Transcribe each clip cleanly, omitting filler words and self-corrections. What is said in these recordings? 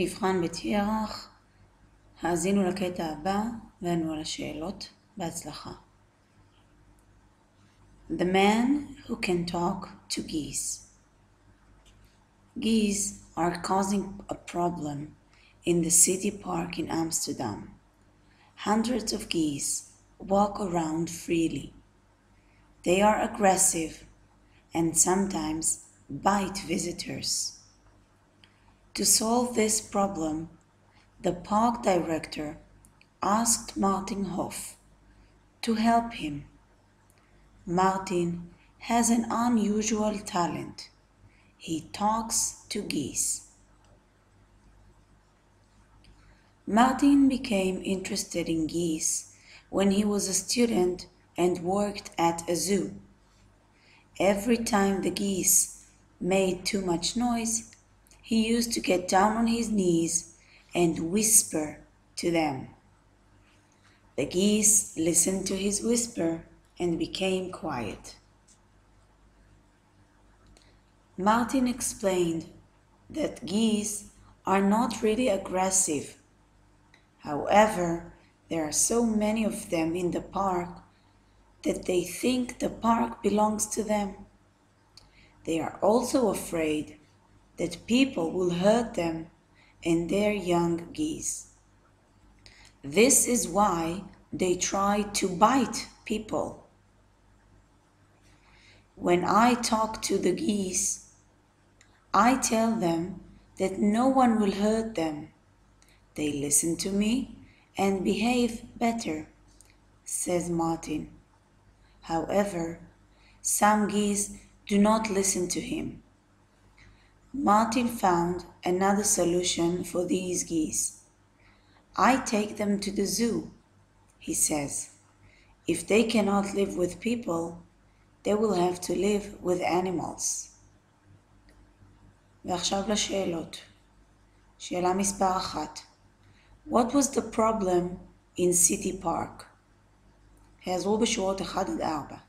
מבחן בית ירח, האזינו לקטע הבא וענו על השאלות. בהצלחה. The man who can talk to geese. Geese are causing a problem in the city park in Amsterdam. Hundreds of geese walk around freely. They are aggressive and sometimes bite visitors. To solve this problem, the park director asked Martin Hoff to help him. Martin has an unusual talent. He talks to geese. Martin became interested in geese when he was a student and worked at a zoo. Every time the geese made too much noise, he used to get down on his knees and whisper to them. The geese listened to his whisper and became quiet. Martin explained that geese are not really aggressive. However, there are so many of them in the park that they think the park belongs to them. They are also afraid that people will hurt them and their young geese. This is why they try to bite people. When I talk to the geese, I tell them that no one will hurt them. They listen to me and behave better, says Martin. However, some geese do not listen to him. Martin found another solution for these geese. I take them to the zoo, he says. If they cannot live with people, they will have to live with animals. ועכשיו לשאלות. שאלה מספר 1. What was the problem in City Park? העזרו בשורות 1-4.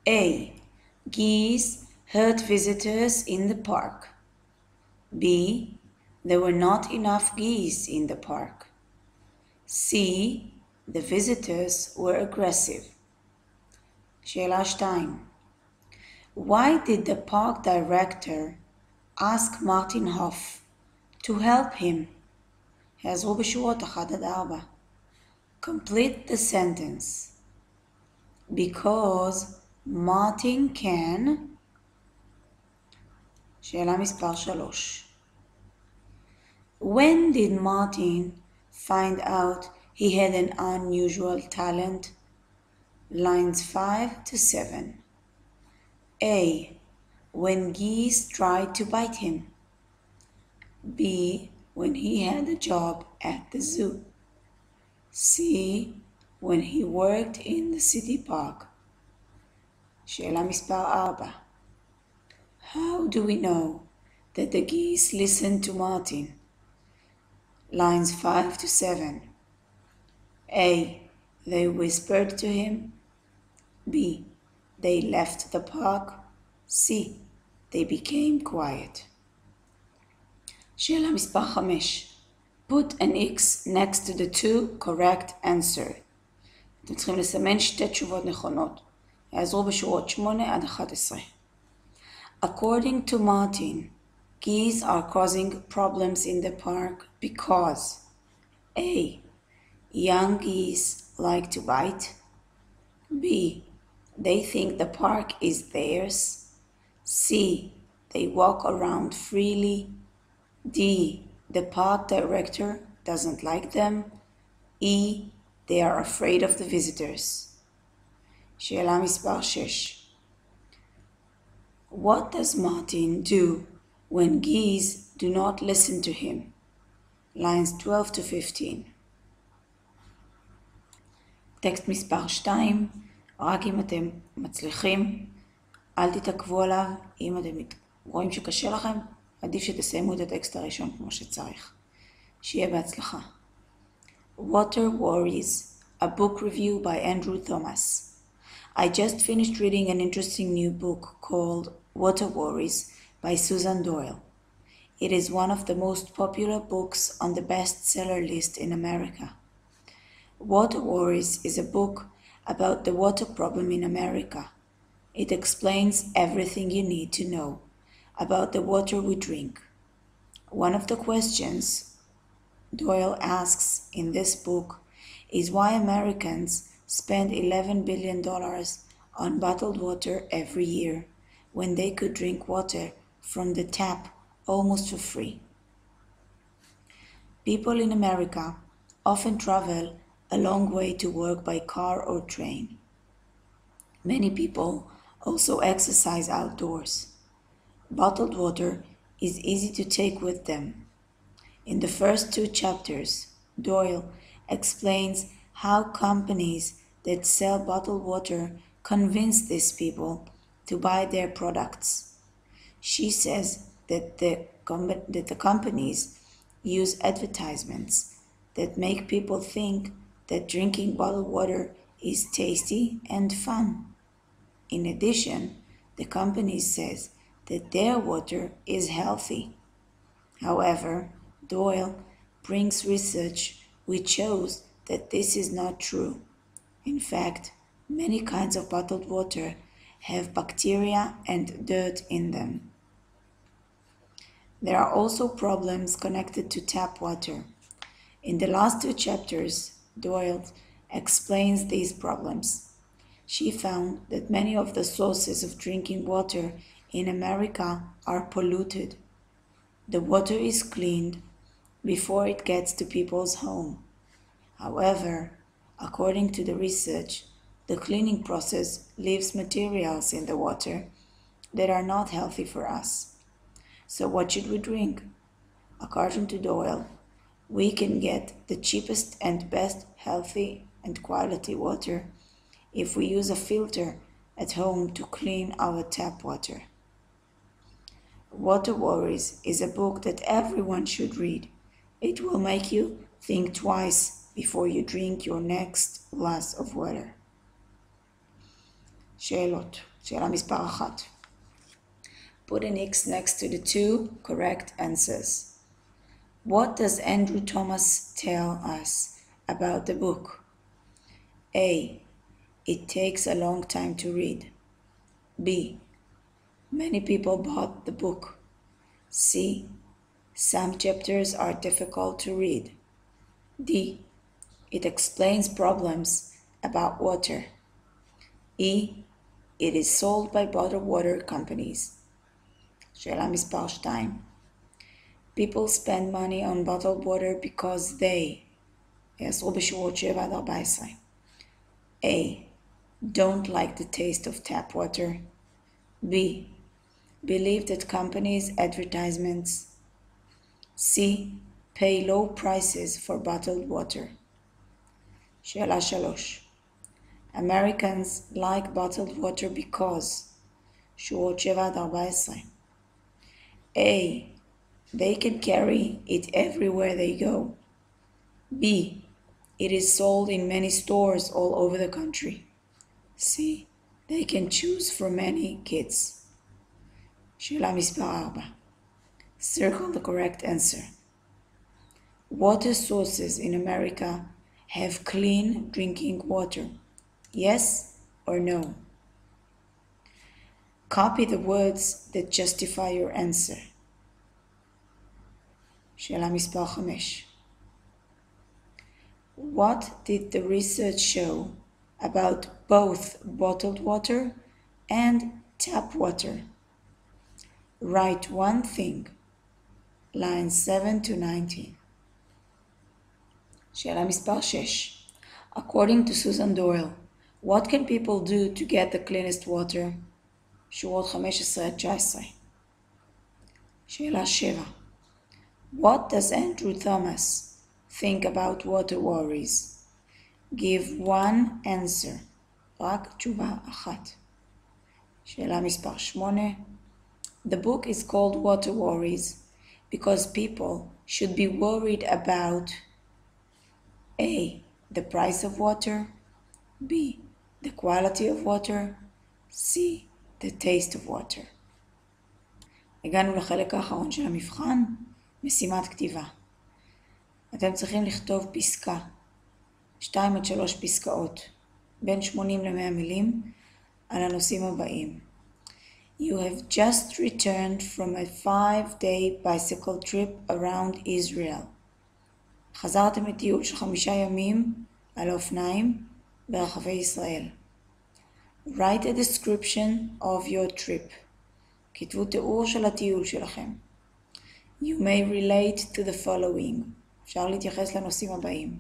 A. Geese hurt visitors in the park. B. There were not enough geese in the park. C. The visitors were aggressive. שאלה 2. Why did the park director ask Martin Hoff to help him? העזרו בשורות 1-4. Complete the sentence. Because Martin can. שאלה מספר 3. When did Martin find out he had an unusual talent? Lines 5-7. A. When geese tried to bite him. B. When he had a job at the zoo. C. When he worked in the city park. שאלה מספר 4. How do we know that the geese listened to Martin? Lines 5-7. A. They whispered to him. B. They left the park. C. They became quiet. שאלה מספר 5. Put an X next to the two correct answer. אתם צריכים לסמן שתי תשובות נכונות. יעזרו בשורות 8-11. According to Martin, geese are causing problems in the park because A. Young geese like to bite. B. They think the park is theirs. C. They walk around freely. D. The park director doesn't like them. E. They are afraid of the visitors. שאלה מספר 6. What does Martin do when geese do not listen to him? Lines 12-15. טקסט מספר 2. רק אם אתם מצליחים, אל תתעכבו עליו. אם אתם רואים שקשה לכם, עדיף שתסיימו את הטקסט הראשון כמו שצריך. שיהיה בהצלחה. Water Worries, a book review by Andrew Thomas. I just finished reading an interesting new book called Water Worries by Susan Doyle. It is one of the most popular books on the bestseller list in America. Water Worries is a book about the water problem in America. It explains everything you need to know about the water we drink. One of the questions Doyle asks in this book is why Americans spend $11 billion on bottled water every year when they could drink water from the tap almost for free. People in America often travel a long way to work by car or train. Many people also exercise outdoors. Bottled water is easy to take with them. In the first 2 chapters, Doyle explains how companies that sell bottled water convince these people to buy their products. She says that the companies use advertisements that make people think that drinking bottled water is tasty and fun. In addition, the company says that their water is healthy. However, Doyle brings research which shows that this is not true. In fact, many kinds of bottled water have bacteria and dirt in them. There are also problems connected to tap water. In the last 2 chapters, Doyle explains these problems. She found that many of the sources of drinking water in America are polluted. The water is cleaned before it gets to people's home. However, according to the research, the cleaning process leaves materials in the water that are not healthy for us. So what should we drink? According to Doyle, we can get the cheapest and best healthy and quality water if we use a filter at home to clean our tap water. Water Worries is a book that everyone should read. It will make you think twice before you drink your next glass of water. שאלות. שאלה מספר 1. Put an X next to the 2 correct answers. What does Andrew Thomas tell us about the book? A. It takes a long time to read. B. Many people bought the book. C. Some chapters are difficult to read. D. It explains problems about water. E. It is sold by bottled water companies. שאלה מספר 2. People spend money on bottled water because they יעזרו בשורות 7 עד 14. A. Don't like the taste of tap water. B. Believe that companies' advertisements. C. Pay low prices for bottled water. שאלה 3. Americans like bottled water because שורות 7 עד 14. A. They can carry it everywhere they go. B. It is sold in many stores all over the country. C. They can choose from many kits. שאלה מספר 4. Circle the correct answer. Water sources in America have clean drinking water. Yes or no? Copy the words that justify your answer. שאלה מספר 5. What did the research show about both bottled water and tap water? Write one thing. Lines 7 to 19. שאלה מספר 6. According to Susan Doyle, what can people do to get the cleanest water? שורות 15 עד 19. שאלה 7. What does Andrew Thomas think about water worries? Give one answer. רק תשובה אחת. שאלה מספר 8. The book is called Water Worries because people should be worried about A. The price of water. B. The quality of water. C. The taste of water. הגענו לחלק האחרון של המבחן, משימת כתיבה. אתם צריכים לכתוב פסקה, 2 עד 3 פסקאות, בין 80 ל-100 מילים, על הנושאים הבאים. You have just returned from a 5-day bicycle trip around Israel. חזרתם מטיול של 5 ימים על האופניים ברחבי ישראל. Write a description of your trip. כתבו תיאור של הטיול שלכם. You may relate to the following. אפשר להתייחס לנושאים הבאים.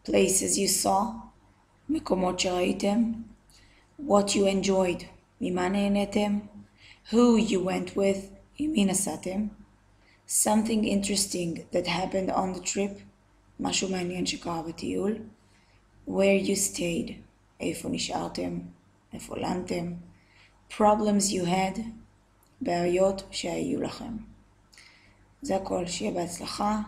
Places you saw. מקומות שראיתם. What you enjoyed. ממה נהניתם. Who you went with. עם מי נסעתם. Something interesting that happened on the trip. משהו מעניין שקרה בטיול. Where you stayed. איפה נשארתם. איפה לנתם. Problems you had. בעיות שהיו לכם. זה הכל, שיהיה בהצלחה.